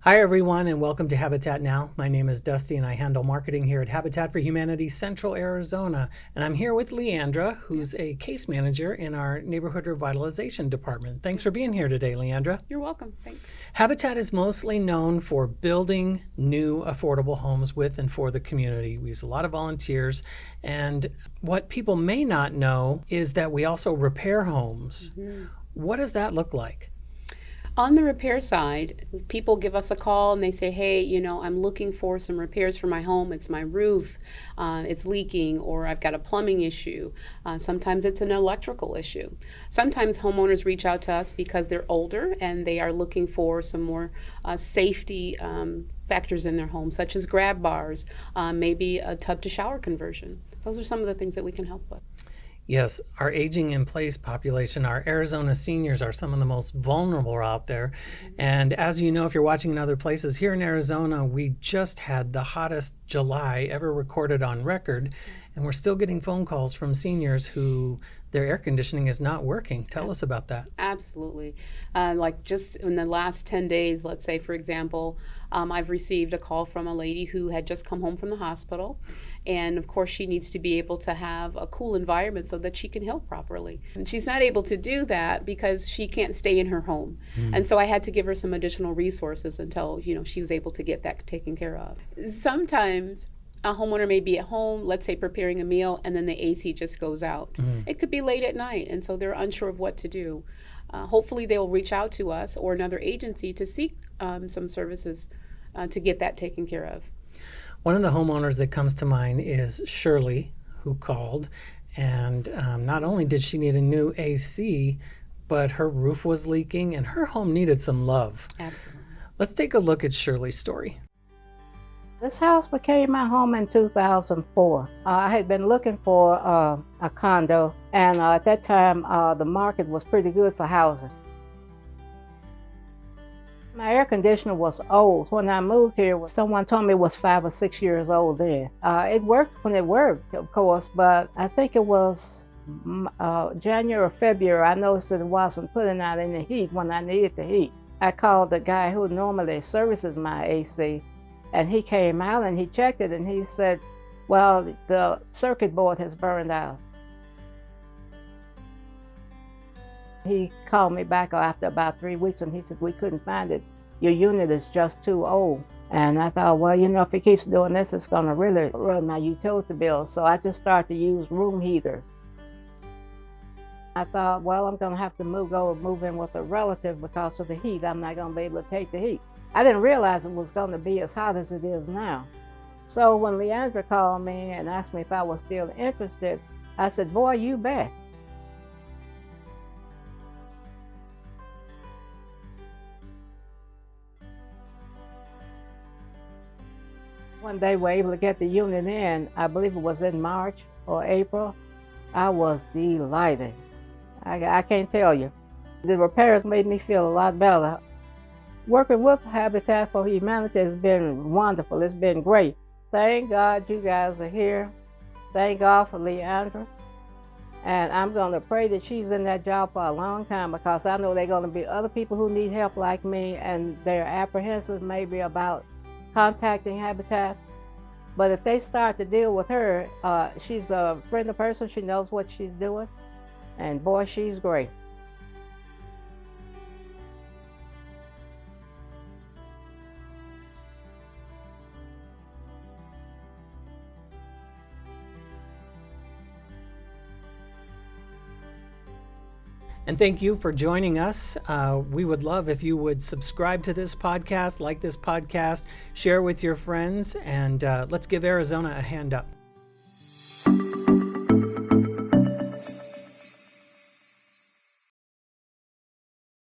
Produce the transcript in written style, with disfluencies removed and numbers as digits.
Hi, everyone, and welcome to Habitat Now. My name is Dusty, and I handle marketing here at Habitat for Humanity Central Arizona. And I'm here with Leandra, who's a case manager in our Neighborhood Revitalization Department. Thanks for being here today, Leandra. You're welcome. Thanks. Habitat is mostly known for building new affordable homes with and for the community. We use a lot of volunteers. And what people may not know is that we also repair homes. What does that look like? On the repair side, people give us a call and they say, hey, I'm looking for some repairs for my home. It's my roof, it's leaking, or I've got a plumbing issue. Sometimes it's an electrical issue. Sometimes homeowners reach out to us because they're older and they are looking for some more safety factors in their home, such as grab bars, maybe a tub to shower conversion. Those are some of the things that we can help with. Yes, our aging in place population, our Arizona seniors are some of the most vulnerable out there. And as you know, if you're watching in other places, here in Arizona, we just had the hottest July ever recorded on record. And we're still getting phone calls from seniors who their air conditioning is not working. Tell us about that. Absolutely. Like just in the last 10 days, let's say, for example, I've received a call from a lady who had just come home from the hospital. And of course, she needs to be able to have a cool environment so that she can heal properly. And she's not able to do that because she can't stay in her home. And so I had to give her some additional resources until, she was able to get that taken care of. Sometimes a homeowner may be at home, let's say preparing a meal, and then the AC just goes out. It could be late at night, and so they're unsure of what to do. Hopefully they will reach out to us or another agency to seek some services to get that taken care of. One of the homeowners that comes to mind is Shirley, who called, and not only did she need a new AC, but her roof was leaking and her home needed some love. Absolutely. Let's take a look at Shirley's story. This house became my home in 2004. I had been looking for a condo, and at that time the market was pretty good for housing. My air conditioner was old. When I moved here, someone told me it was 5 or 6 years old then. It worked when it worked, of course, but I think it was January or February, I noticed that it wasn't putting out any heat when I needed the heat. I called the guy who normally services my AC, and he came out and he checked it and he said, well, the circuit board has burned out. He called me back after about 3 weeks and he said, we couldn't find it. Your unit is just too old. And I thought, well, if he keeps doing this, it's going to really run my utility bills. So I just started to use room heaters. I thought, well, I'm going to have to move in with a relative because of the heat. I'm not going to be able to take the heat. I didn't realize it was going to be as hot as it is now. So when Leandra called me and asked me if I was still interested, I said, boy, you bet. When they were able to get the unit in, I believe it was in March or April, I was delighted. I can't tell you. The repairs made me feel a lot better. Working with Habitat for Humanity has been wonderful. It's been great. Thank God you guys are here. Thank God for Leandra. And I'm going to pray that she's in that job for a long time because I know there are going to be other people who need help like me and they're apprehensive maybe about contacting Habitat. But if they start to deal with her, she's a friendly person. She knows what she's doing. And boy, she's great. And thank you for joining us. We would love if you would subscribe to this podcast, like this podcast, share with your friends, and let's give Arizona a hand up.